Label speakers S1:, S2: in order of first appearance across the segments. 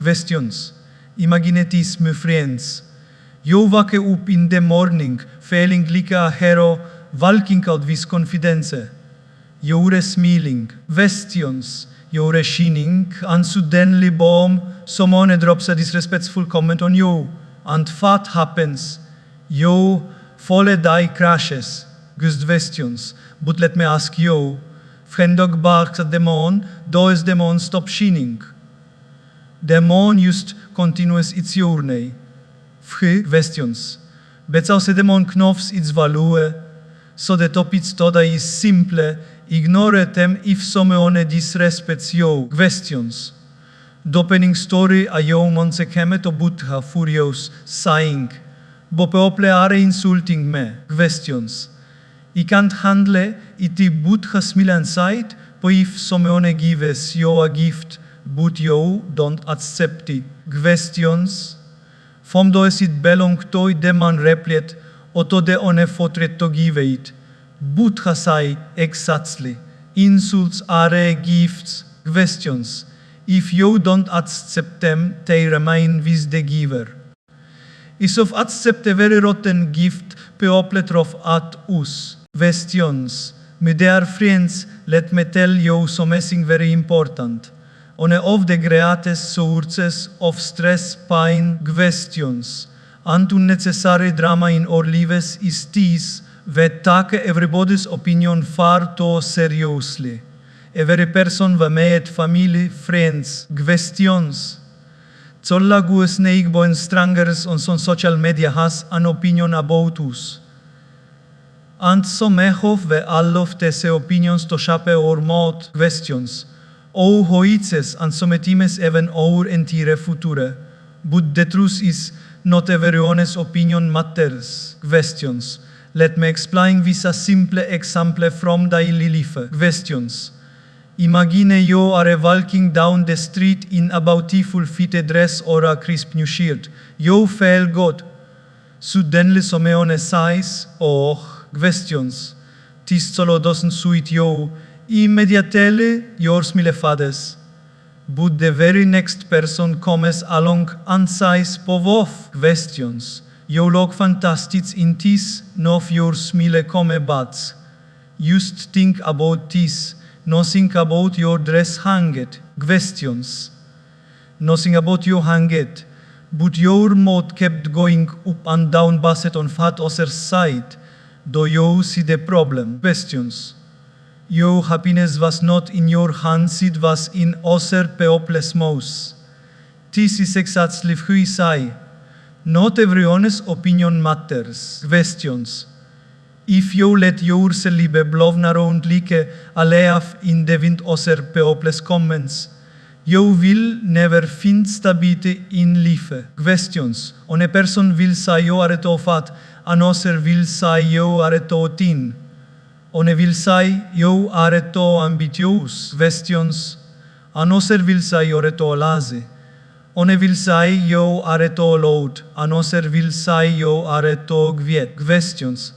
S1: Questions. Imaginatis, my friends. You wake up in the morning, feeling like a hero, walking out with confidence. You're smiling. Questions. You're shining, and suddenly, boom, someone drops a disrespectful comment on you. And what happens? You fall die crashes. Good questions. But let me ask you, when dog barks at the moon, does the moon stop shining? The moon just continues its journey. Three questions. Becau se the moon knows its value, so the topic today is simple. Ignore them if someone disrespects you. Questions. The opening story a you monse came to Buddha furious, saying, "Bo people are insulting me." Questions. I can't handle it. Buddha smile inside, but if someone gives you a gift, but you don't accept it. Questions. From does it belong to the man replied, or to the one fortret to give it? Buddha say exactly. Insults are gifts. Questions. If you don't accept them, they remain with the giver. Is of accept a very rotten gift, people throw at us. Questions. My dear friends, let me tell you something very important. One of the greatest sources of stress, pain, questions, and unnecessary drama in our lives is this: we take everybody's opinion far too seriously. Every person we meet, family, friends, questions. Zolla gus neigboen strangers on social media has an opinion about us. And so mehov we all of these opinions to shape our mode, questions. O hoitzes and sometimes even our entire future. But the truth is, not everyone's opinion matters. Questions. Let me explain with a simple example from daily life. Questions. Imagine you are walking down the street in a beautiful fitted dress or a crisp new shirt. You feel good. Suddenly someone says, "Oh, questions. This solo doesn't suit you." Immediately your smile fades. But the very next person comes along and says, "Povov." Questions. You look fantastic in this, no of your smile come bad. Just think about this. Nothing about your dress hanged. Questions. Nothing about you hanged. But your mood kept going up and down based on what other side. Do you see the problem? Questions. Your happiness was not in your hands, it was in other people's mouths. This is exactly who I say. Not everyone's opinion matters. Questions. If you let yourself be blown around like a leaf in the wind other people's comments, you will never find stability in life. Questions. One person will say you are too fat, another will say you are too thin. One will say you are too ambitious. Questions. Another will say you are too lazy. One will say you are too loud. Another will say you are too quiet. Questions.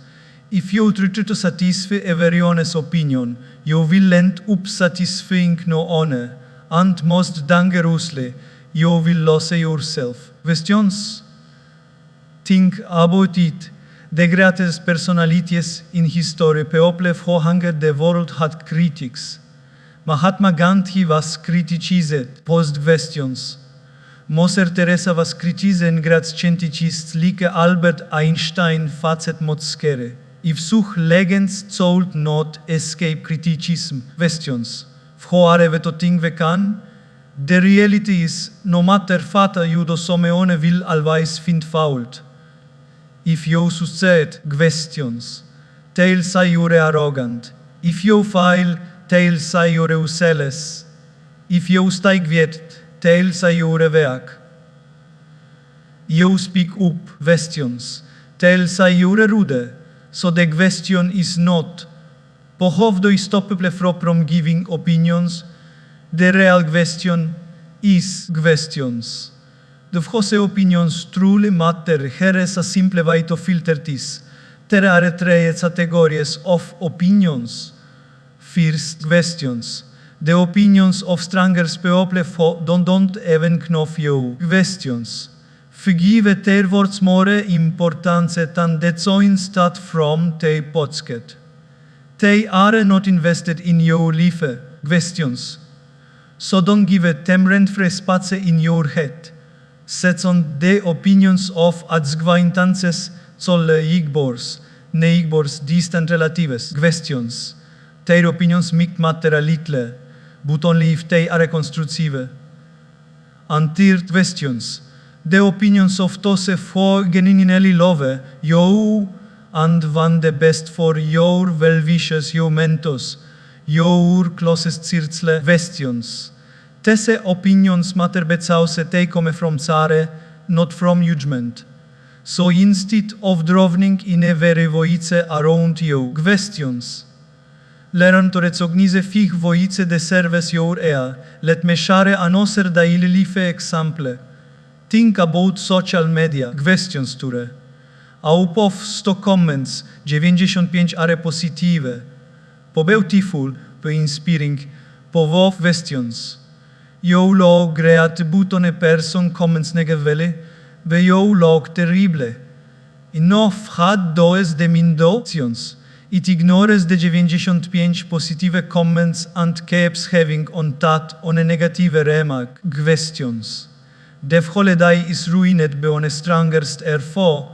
S1: If you try to satisfy everyone's opinion, you will end up satisfying no one, and most dangerously, you will lose yourself. Questions? Think about it. The greatest personalities in history, people who hungered the world, had critics. Mahatma Gandhi was criticized, posed questions. Mother Teresa was criticized great scientists like Albert Einstein, facet mod scary. If such legends told not escape criticism, questions. Who are we to think we can? The reality is, no matter what you do, someone will always find fault. If you succeed, questions. They'll say you're arrogant. If you fail, they'll say you're useless. If you stay quiet, they'll say you're weak. You speak up, questions. They'll say you're rude. So the question is not, how do you stop people from giving opinions? The real question is questions. The whose opinions truly matter. Here is a simple way to filter this. There are three categories of opinions. First, questions. The opinions of strangers people don't even know you. Questions. Forgive their words more importance than the zoins that from they podcast. They are not invested in your life. Questions. So don't give them rent-free space in your head. Set on the opinions of acquaintances, neighbors, distant relatives. Questions. Their opinions make matter a little, but only if they are constructive. And third questions. The opinions of those who genuinely love you and want the best for your well-wishers, your mentors, your closest circle. Questions. These opinions matter because they come from care, not from judgment. So instead of drowning in every voice around you. Questions. Learn to recognize fich voice de service your ear. Let me share another daily life example. Think about social media. Questions ture. Out of 100 comments, 95 are positive. Po beautiful, po inspiring, po wow questions. You log great button person comments negatively, but you log terrible. Enough had those demindations. It ignores the 95 positive comments and keeps having on that on a negative remark. Questions. The holiday is ruined by on a strongest foe,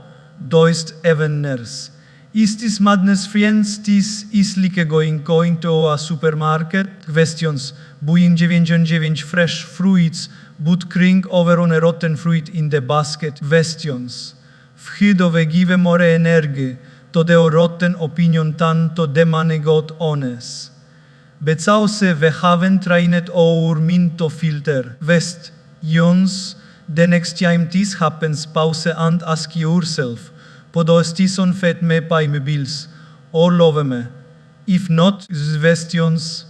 S1: doist evenners. Is this madness, friends? This is like going to a supermarket? Questions. Buying 99 fresh fruits, but crying over on a rotten fruit in the basket. Questions. Why give more energy to the rotten opinion than to the money God honest? Because we haven't trained our mind to filter. Questions. The next time this happens, pause and ask yourself, podo stison fet me pay me bills, or love me? If not, questions.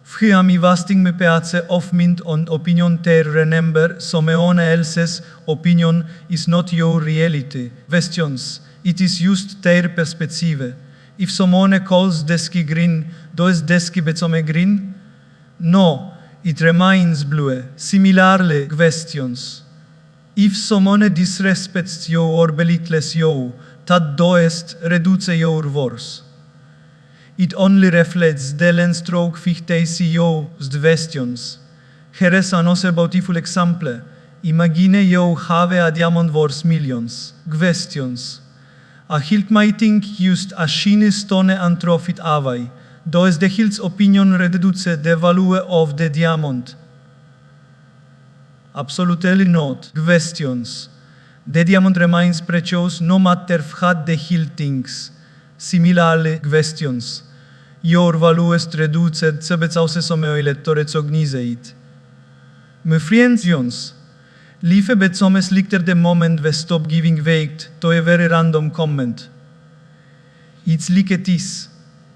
S1: Friami wasting me peace of mind on opinion ter remember, someone else's opinion is not your reality. Questions. It is just their perspective. If someone calls deski green, does deski become green? No. It remains blue. Similarly, questions. If someone disrespects you or belittles you, that doest reduce your worth. It only reflects the lens stroke they see you questions. Here is another beautiful example. Imagine you have a diamond worth millions. Questions. A hilt mighting used a shiny stone and throw it away. Does the hilt's opinion reduce the value of the diamond? Absolutely not. Questions. The diamond remains precious no matter what the hilt thinks. Similarly, questions. Your value is reduced se because someoile to recognize it. My friends, life become slicker the moment we stop giving weight to a very random comment. It's like it is.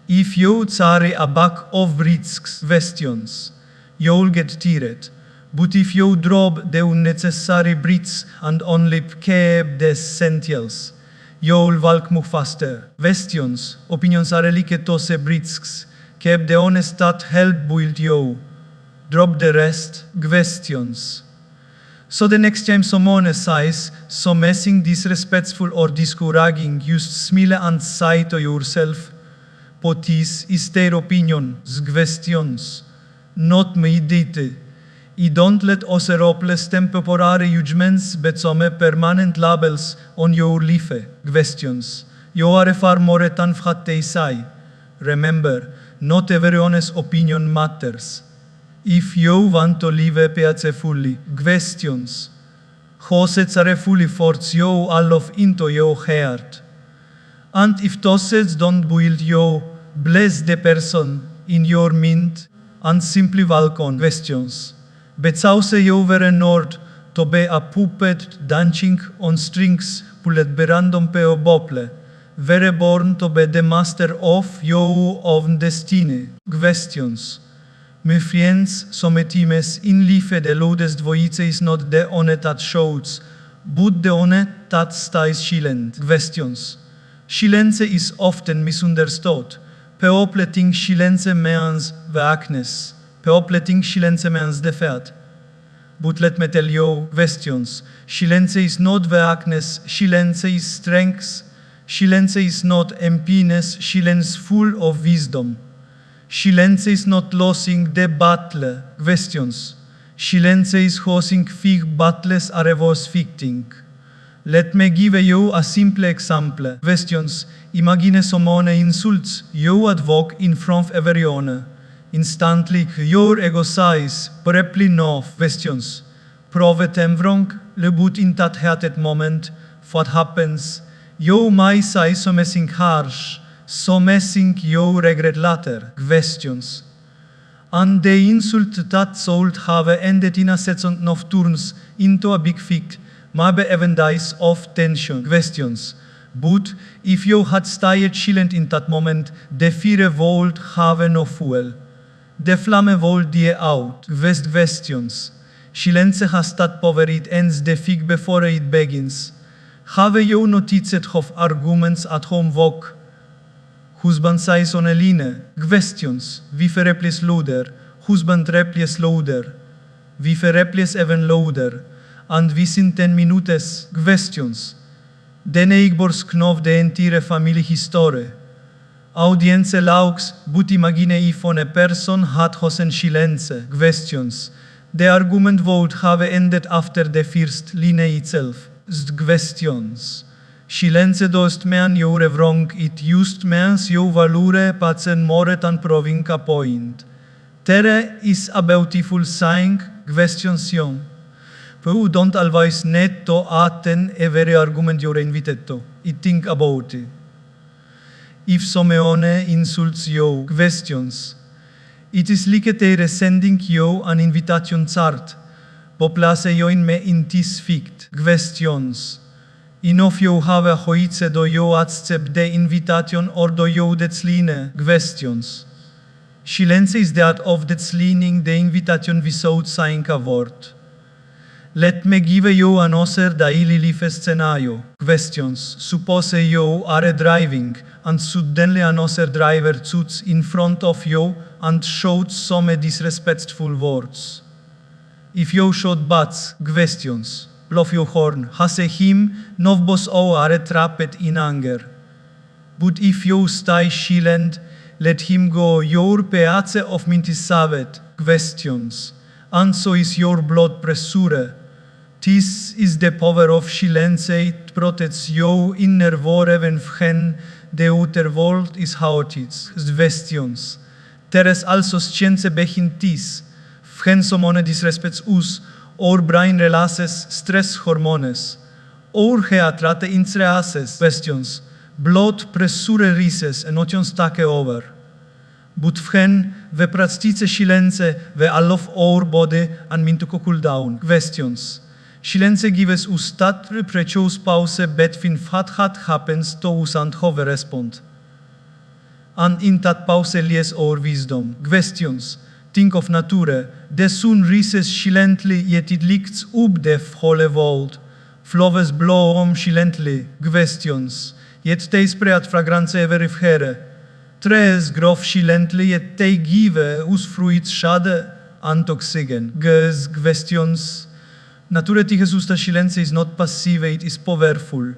S1: If you carry a bag of risks questions, you'll get tired. But if you drop the unnecessary bricks and only keep the essentials, you'll walk much faster. Questions, opinions are like those bricks. Keep the honest that help build you. Drop the rest. Questions. So the next time someone says something disrespectful or discouraging, just smile and say to yourself, Potis is their opinion, questions, not meditate. I don't let us replace temporary judgments become permanent labels on your life. Questions. You are far more than what they say. Remember, not everyone's opinion matters. If you want to live peacefully, questions. Hosets are fully force you all of into your heart. And if those don't build you, bless the person in your mind and simply welcome questions. Because you were not to be a puppet dancing on strings pulled by random peo bopple, were born to be the master of your own destiny. Questions. My friends, sometimes in life the loudest voice is not the one that shouts, but the one that stays silent. Questions. Silence is often misunderstood. People think silence means weakness. Peopleting silence means defeat. But let me tell you questions. Silence is not weakness, silence is strength. Silence is not emptiness, silence full of wisdom. Silence is not losing the battle. Questions. Silence is hosting fig battles are was fighting. Let me give you a simple example. Questions. Imagine someone insults you at work in front of everyone. Instantly, your ego says, probably no. Questions. Prove them wrong, but in that heated moment, what happens? You might say something harsh, something you regret later. Questions. And the insult that should have ended in a set of turns into a big fight, maybe even days of tension. Questions. But if you had stayed silent in that moment, the fire would have no fuel. The flame would die out. Questions. Silence has that power, it ends the fight before it begins. Have you noticed of arguments at home work? Husband says on a line. Questions. Wife replies louder. Husband replies louder. Wife replies even louder. And within 10 minutes. Questions. The neighbors know the entire family history. Audience laughs, but imagine if a person had chosen silence. Questions. The argument would have ended after the first line itself. Questions. Silence doesn't mean you're wrong, it just means you value patient more than proving a point. There is a beautiful saying. Questions. People don't always need to attend every argument you're invited to. Think about it. If someone insults you, questions. It is like they're sending you an invitation card. Po place you in this fight. Questions. Enough you have a choice, do you accept the invitation or do you decline? Questions. Silence is the art of declining the invitation without saying a word. Let me give you another daily life scenario. Questions. Suppose you are driving and suddenly another driver shoots in front of you and shouts some disrespectful words. If you shout back, questions. Blow your horn, has him, novbos o are trapped in anger. But if you stay silent, let him go, your peace of mintisavet. Questions. And so is your blood pressure. This is the power of silence, it protects your inner war even when the outer world is chaotic. Questions. There is also science behind this. When someone disrespects us, our brain releases stress hormones. Our heart rate increases. Questions. Blood pressure rises and emotions take over. But when we practice silence, we allow our body and mind to cool down. Questions. Silence gives us that precious pause between what happens to us and how we respond. And in that pause lies our wisdom. Questions. Think of nature. The sun rises silently, yet it lifts up the whole world. Flowers blow silently. Questions. Yet they spread fragrance everywhere. Trees grow silently, yet they give us fruit, shade, and oxygen. Questions. Natura tichas usta silence is not passive, it is powerful.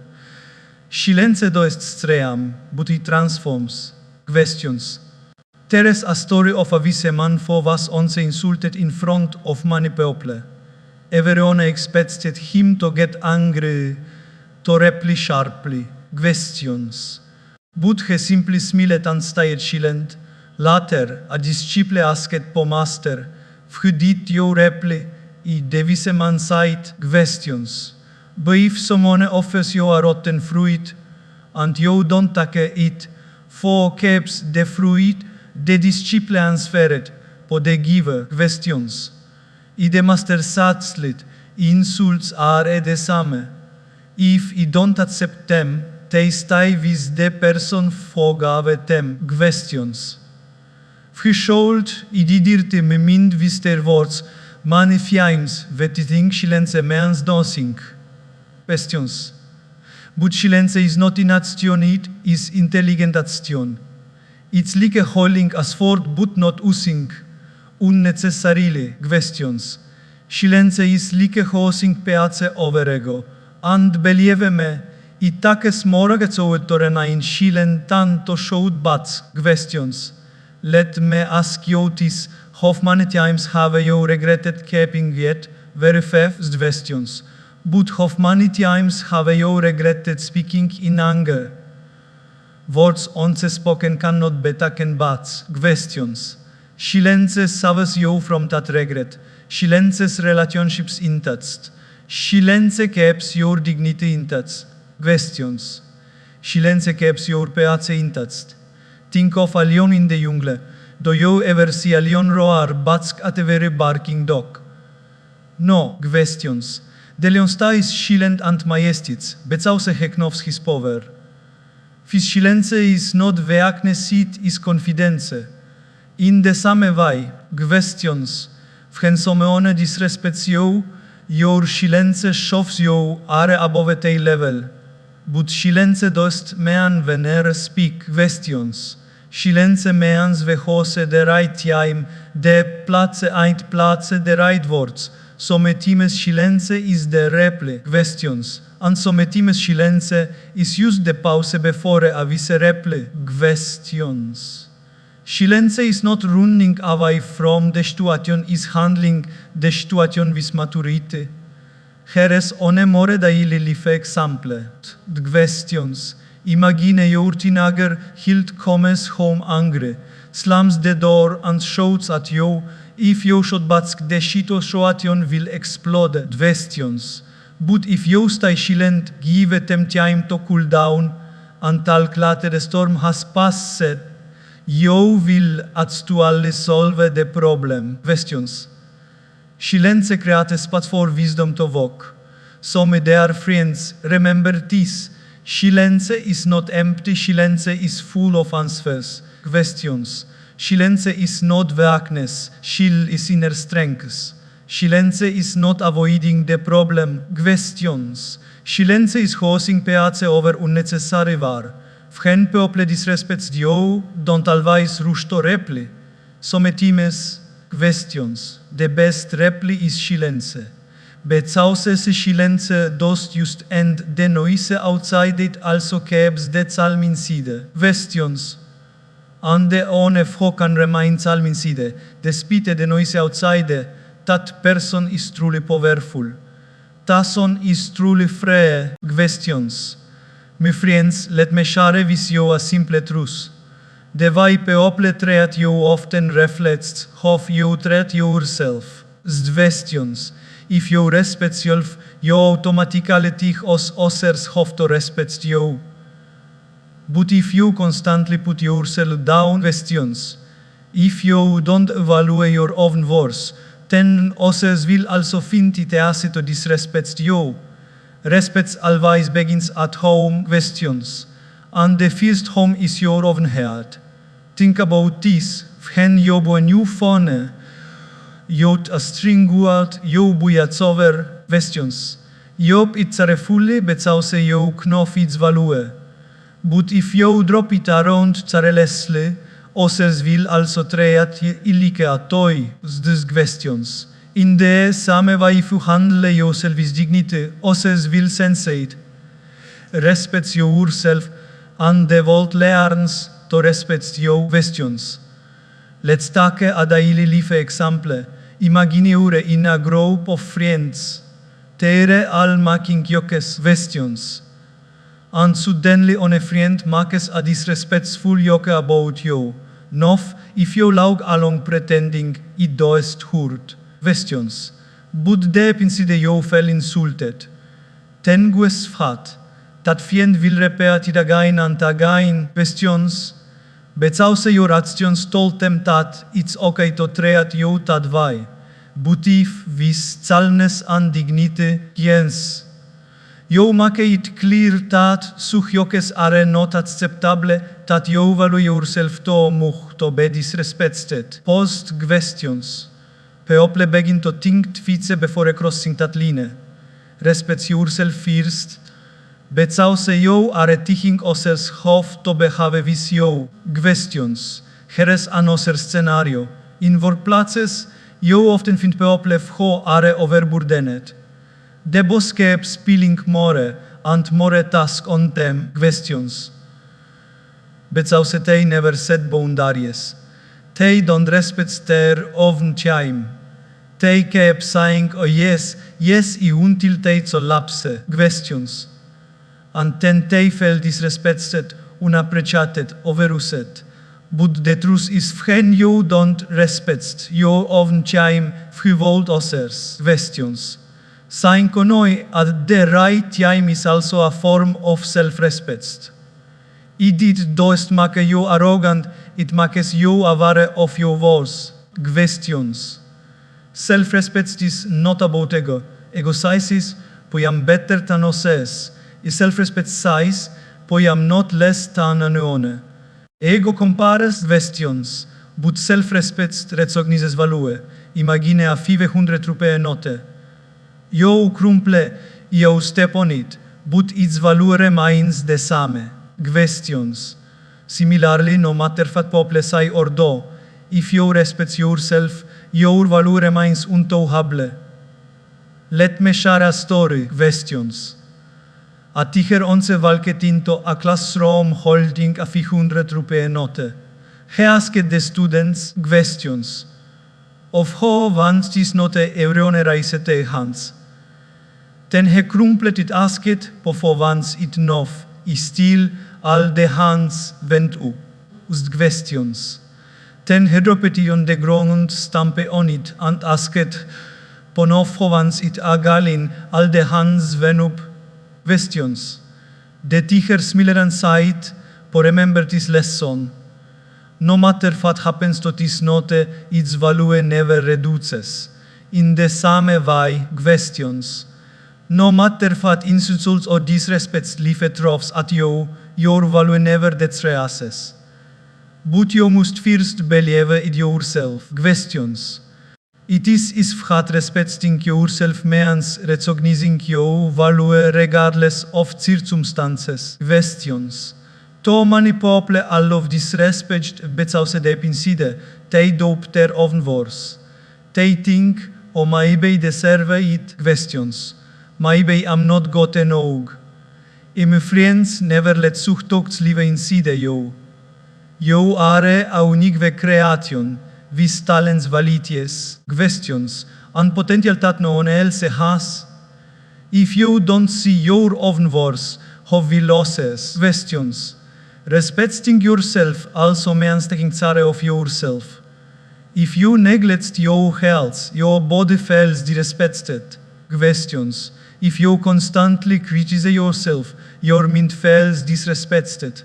S1: Silence do est stream, but it transforms. Questions. There is a story of a wise man who was once insulted in front of many people. Everyone expected him to get angry, to reply sharply. Questions. But he simply smiled and stayed silent. Later, a disciple asked po master, "Who did you reply?" The wise man said, "Questions. But if someone offers you a rotten fruit, and you don't take it, who keeps the fruit?" The disciple answered, "Po the giver." Questions. The master said, "Insults are the same. If you don't accept them, they stay with the person who gave them." Questions. We should dirty mind with their words. Many times we think silence means nothing. Questions. But silence is not inaction, it is intelligent action. It's like holding a sword but not using. unnecessarily questions. Silence is like hosting peace overego. And believe me, I takie smorage co na in shilen tanto showed bats questions. Let me ask you this, how many times have you regretted keeping yet very fast questions? But how many times have you regretted speaking in anger? Words unspoken cannot be taken but questions. Silence saves you from that regret. Silence relationships intact. Silence keeps your dignity intact. Questions. Silence keeps your peace intact. Think of a lion in the jungle. Do you ever see a lion roar back at a very barking dog? No. Questions. The lion is silent and majestic, but also he knows his power. His silence is not weakness, it is confidence. In the same way, questions. When someone disrespects you, your silence shows you are above a level. But silence does mean when speak questions. Silence means we host the right time, the place and place the right words. Sometimes silence is the reply questions, and sometimes silence is used the pause before a vice reply questions. Silence is not running away from the situation, is handling the situation with maturity. Here is one more daily life example. The questions. Imagine your teenager Hilt comes home angry, slams the door and shouts at you. If you should back the situation will explode. Questions. But if you stay silent, give them time to cool down until the storm has passed, you will actually solve the problem. Questions. Silence creates space for wisdom to walk. So my dear friends, remember this. Silence is not empty, silence is full of answers. Questions. Silence is not weakness, shield is inner strength. Silence is not avoiding the problem. Questions. Silence is hosting peace over unnecessary war. When people disrespect you, don't always rush to reply. Sometimes questions. The best reply is silence. But also silence does just end the noise outside it also keeps the calm inside. Questions. And the only who can remain calm inside, despite the noise outside, that person is truly powerful. That son is truly free. Questions. My friends, let me share with you a simple truth. The way people treat you often reflects how you treat yourself. Questions. If you respect yourself, you automatically think others have to respect you. But if you constantly put yourself down, questions. If you don't evaluate your own worth, then others will also find it easy to disrespect you. Respect always begins at home. Questions. And the first home is your own heart. Think about this. When you buy a new phone, you a string word, you buy a over. Questions. You it's a fully, but also you know its value. But if you drop it around carelessly, others will also treat it like a toy. These questions. In the same way, if you handle yourself with dignity, others will sense it. Respect yourself, and the world learns to respect your questions. Let's take a daily life example. Imagine you're in a group of friends. They're all making jokes, questions. And suddenly on a friend makes a disrespectful joke about you. Not if you lag along pretending it does hurt. Questions. But deep inside you felt insulted. Then was fat. That friend will repeat it again and again. Questions. But also your actions told them that it's okay to treat you that way. But if with calmness and dignity, yes. You make it clear that such jokes are not acceptable, that you value yourself too much to be disrespected. Post questions. People begin to think twice before crossing that line. Respect yourself first, but also you are teaching others how to behave with you. Questions. Here is another scenario. In workplaces, you often find people who are overburdened. The boss keeps piling more and more tasks on them, questions. But also they never set boundaries. They don't respect their own time. They keep saying, oh yes, yes, until they collapse, questions. And then they feel disrespected, unappreciated, overused. But the truth is, when you don't respect your own time, without others, questions. Saying no at the right time is also a form of self-respect. It doesn't make you arrogant, it makes you aware of your worth. Questions. Self-respect is not about ego. Ego says, I am better than others. Self-respect says, I am not less than anyone. Ego compares questions, but self-respect recognizes value. Imagine a 500 rupee note. You crumple, you step on it, but its value remains the same. Questions. Similarly, no matter what people say or do, if you respect yourself, your value remains untouchable. Let me share a story. Questions. A teacher onze walked into a classroom holding a 500 rupee note. He asked the students questions. Of who wants this note, everyone raised their hands. Then he crumpled it, asked, for once it enough. Still, all the hands went up. Questions. Then he dropped it on the ground, stamped on it, and asked, for once it again, all the hands went up. Questions. The teacher smiled and sighed, remember this lesson. No matter what happens to this note, its value never reduces. In the same way, questions. No matter what insults or disrespects life throws at you, your value never decreases. But you must first believe in yourself. Questions. It is what respecting yourself means recognizing your value regardless of circumstances. Questions. Too many people all of disrespect but also deep inside, they doubt their own worth. They think, oh maybe deserve it. Questions. Maybe I'm not good enough. My friends, never let zoektocht live inside you. You are a unique creation, with talents, validities, questions, and potential that no one else has. If you don't see your own worth, how will losses? Questions. Respecting yourself also means taking care of yourself. If you neglect your health, your body feels disrespected. Questions. If you constantly criticize yourself, your mind feels disrespected.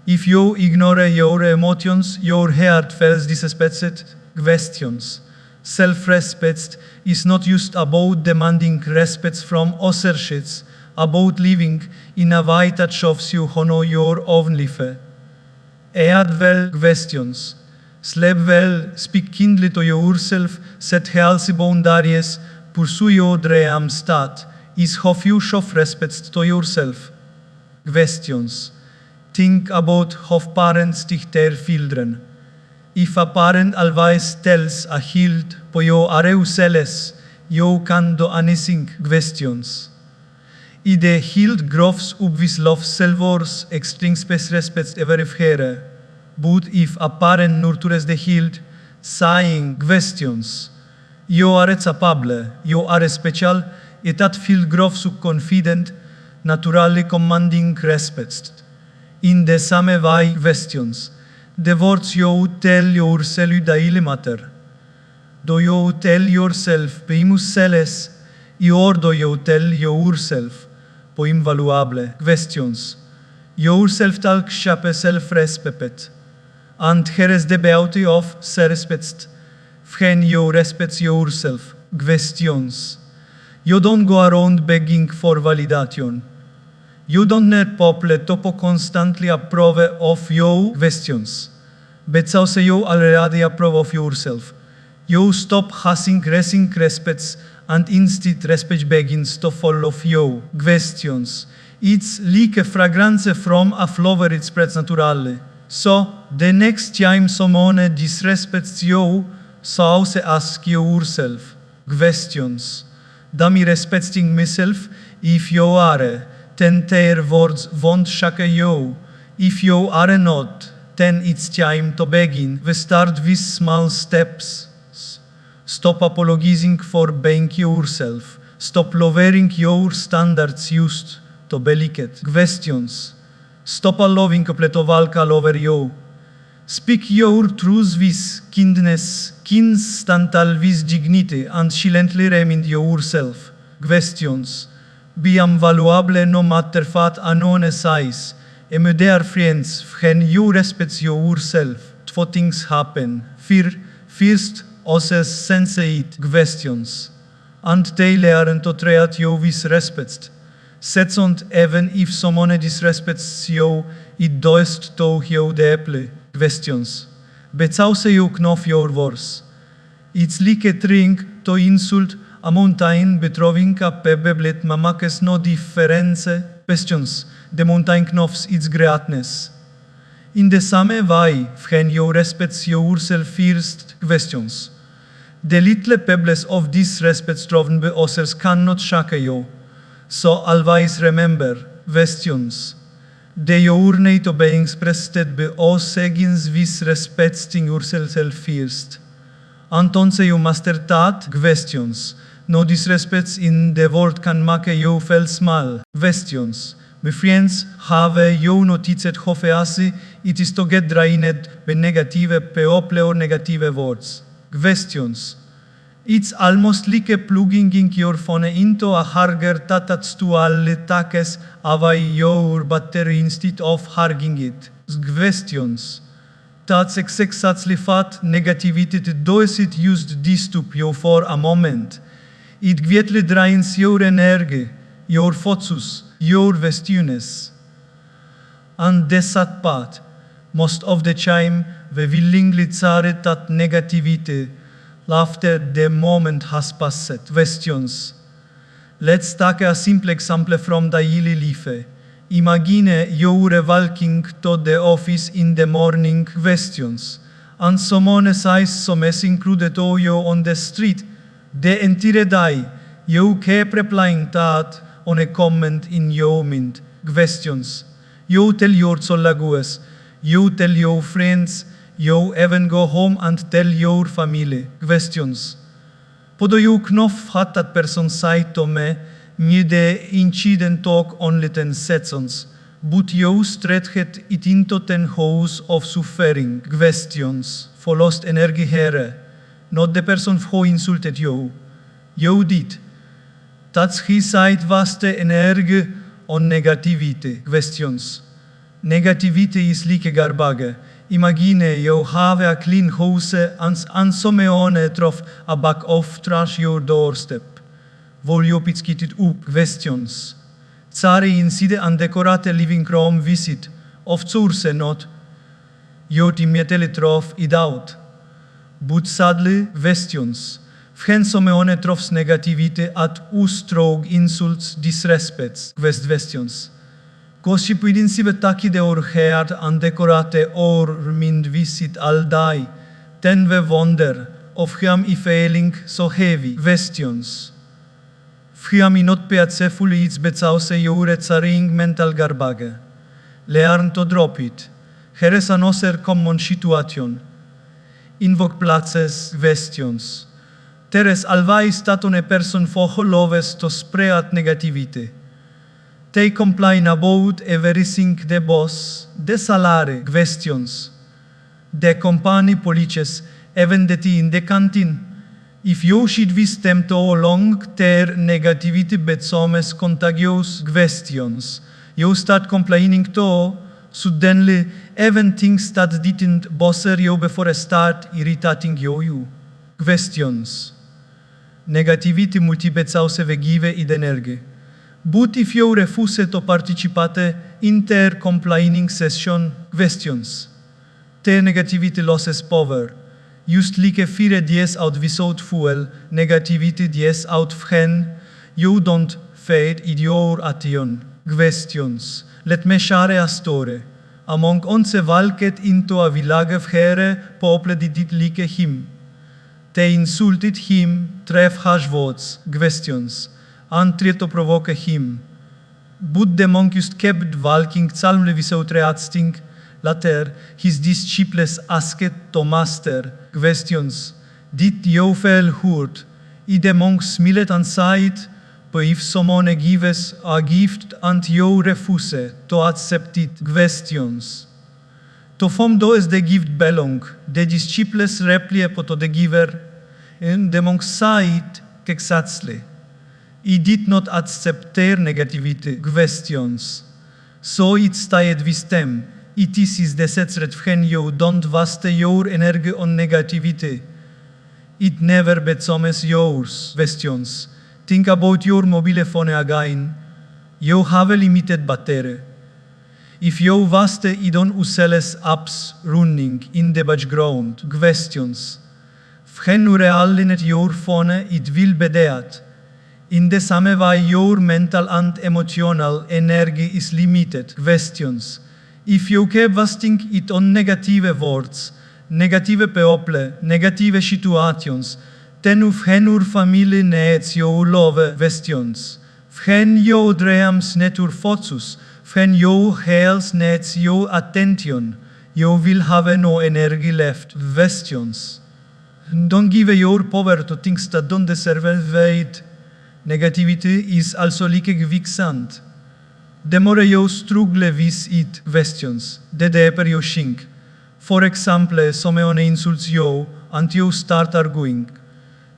S1: If you ignore your emotions, your heart feels disrespected. Questions. Self-respect is not just about demanding respect from others, it's about living in a way that shows you honor your own life. Eat well. Questions. Sleep well, speak kindly to yourself, set healthy boundaries, pursue your dreams. That is how you show respect to yourself. Questions. Think about how parents teach their children. If a parent always tells a child, you are useless, you can't do anything. Questions. If the child grows up with love, self-worth, extreme self-respect every year, but if a parent nurtures the child, saying questions, you are capable, you are special, that child grows up confident, naturally commanding respect. In the same way, questions. The words you tell yourself daily matter. Do you tell yourself, "Primus celes," or do you tell yourself, "Poim valuable"? Questions. Your self-talk shapes self-respect. And here is the beauty of self-respect. When you respect yourself. Questions. You don't go around begging for validation. You don't need people to constantly approve of your questions, but also you already approve of yourself. You stop raising respects and instead respect begins to follow you. Questions. It's like a fragrance from a flower, it spreads naturally. So, the next time someone disrespects you, so also ask yourself questions. Am I respecting myself? If you are, then their words won't shock you. If you are not, then it's time to begin. We start with small steps. Stop apologizing for being yourself. Stop lowering your standards used to delicate questions. Stop allowing complete over you. Speak your truth with kindness, constantly with dignity, and silently remind yourself. Questions. Be valuable no matter what anyone says. And my dear friends, when you respect yourself, two things happen. First, also sensate questions. And they learn to treat you with respect. Second, even if someone disrespects you, it does to you deeply. Questions. But also you know your words. It's like trying to insult a mountain betroving a pebble ma makes no difference. Questions. The mountain knows its greatness. In the same way, when you respect yourself first, questions. The little pebbles of disrespect thrown by others cannot shock you. So always remember, questions. The your need to be expressed by us against with respecting yourself first. Entonces you master that questions. No disrespect in the world can make you feel small. Questions. My friends, have you noticed how easy it is to get drained by negative people or negative words? Questions. It's almost like plugging your phone into a charger that actually takes away your battery instead of charging it. Questions. That's exactly what negativity does. It used this to you for a moment. It greatly drains your energy, your focus, your vastness. And the sad part, most of the time, we willingly tolerate that negativity after the moment has passed. Questions. Let's take a simple example from daily life. Imagine you're walking to the office in the morning. Questions. And someone says something rude to you on the street. The entire day, you keep replying that on a comment in your mind. Questions. You tell your colleagues, you tell your friends, you even go home and tell your family. Questions. Podo you know what that person said to me? The incident took only 10 seconds, but you stretched it into 10 hours of suffering. Questions. For lost energy here. Not the person who insulted you. You did. That's his side vast energy on negativity. Questions. Negativity is like garbage. Imagine you have a clean house and someone throws a bag of trash your doorstep. Will you pick it up? Questions. Tsari inside and decorate living room visit. Of course not. You immediately throw it out. But sadly, questions. When someone throws negativity at us through insults, disrespects. Questions. Così puoi insieme tacchi de or heart and decorate or mind visit all day. Then we wonder of him I feeling so heavy. Questions. Him I not piacefully it's bezause jure carrying mental garbage. Learn to drop it. Here is another common situation. In workplaces, questions. There is always that on a person who loves to spread negativity. They complain about everything the boss, the salary, questions. The company policies, even the tea in the canteen. If you should with them too long, their negativity becomes contagious. Questions. You start complaining too, suddenly even things that didn't bother you before start irritating you. Questions. Negativity multiplicaus give id energy. But if you refuse to participate in their complaining session, questions. Their negativity loses power. Just like a fire dies out without fuel, negativity dies out when you don't fade in your action. Questions. Let me share a story. Among onze valket into a village vhere pople dit like him. Te insultit him, tref hash votes, questions, antrie to provoke him. But the monk just kept walking psalmle without reacting. Later, his disciples asked to master questions. Did you feel hurt? The monk smiled and sighed, but if someone gives a gift and you refuse to accept it, questions. To whom does the gift belong? The disciples replied to the giver, and the monk sighed exactly. He did not accept their negativity, questions. So it stayed with them. It is the secret when you don't waste your energy on negativity. It never becomes yours, questions. Think about your mobile phone again. You have a limited battery. If you waste it on useless apps running in the background, questions. When you really need your phone, it will be dead. In the same way, your mental and emotional energy is limited, questions. If you keep wasting it on negative words, negative people, negative situations, then when your family needs your love, questions. When your dreams need your focus, when your health needs your attention, you will have no energy left, questions. Don't give your power to things that don't deserve it. Negativity is also like quicksand. The more you struggle with it, questions, the deeper you sink. For example, someone insults you and you start arguing.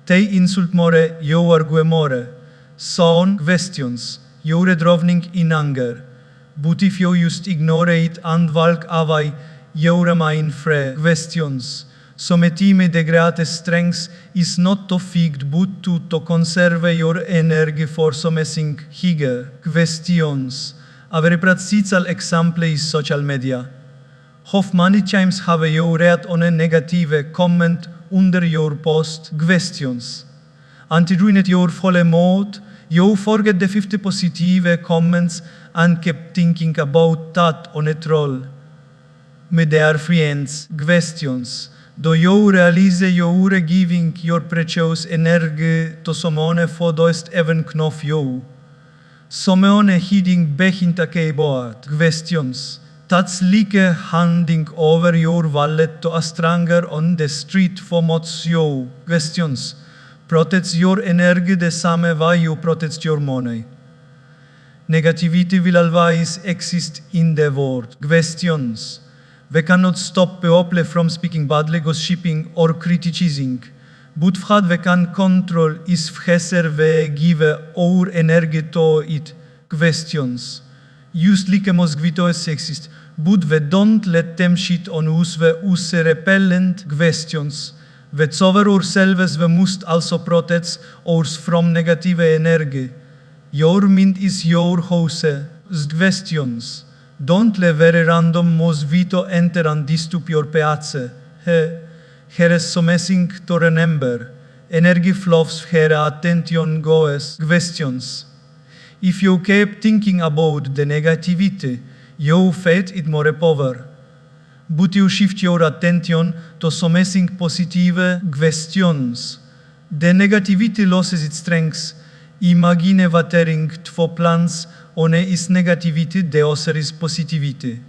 S1: They insult more, you argue more. So, questions, you're drowning in anger. But if you just ignore it and walk away, you remain free, questions. Sometimes the greatest strength is not to fight but to conserve your energy for something higher, questions. A very practical example is social media. How many times have you read on a negative comment under your post, questions? And it ruined your full mood, you forget the 50 positive comments and keep thinking about that on a troll. My dear friends, questions. Do you realize you're giving your precious energy to someone who doesn't even know you? Someone hiding behind a keyboard, questions. That's like handing over your wallet to a stranger on the street who mocks you, questions. Protects your energy the same way you protect your money. Negativity will always exist in the world, questions. We cannot stop people from speaking badly, gossiping, or criticizing. But what we can control is whether we give our energy to it, questions. Just like mosquitoes exist, but we don't let them shit on us, we use repellent, questions. We cover ourselves, we must also protect us from negative energy. Your mind is your house, questions. Don't let very random mosquito enter and disturb your piazza. Here is something to remember. Energy flows where attention goes, questions. If you keep thinking about the negativity, you feed it more power. But you shift your attention to something positive, questions. The negativity loses its strength. Imagine watering 2 plants. One is negativity, the other is positivity.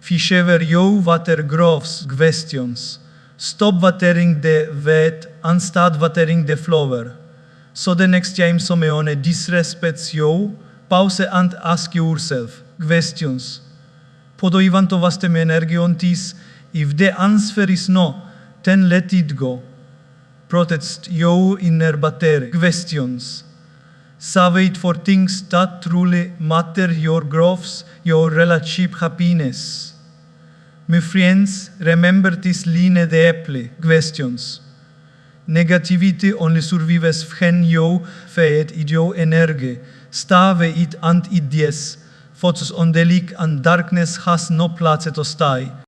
S1: Whichever you water grows, questions. Stop watering the weed and start watering the flower. So the next time someone disrespects you, pause and ask yourself, questions. Podejvam to waste my energy on this? If the answer is no, then let it go. Protect your inner battery, questions. Save it for things that truly matter, your growth, your relationship happiness. My friends, remember this line deeply, questions. Negativity only survives when you feed it your energy. Stave it and it dies. Focus on the light and darkness has no place to stay.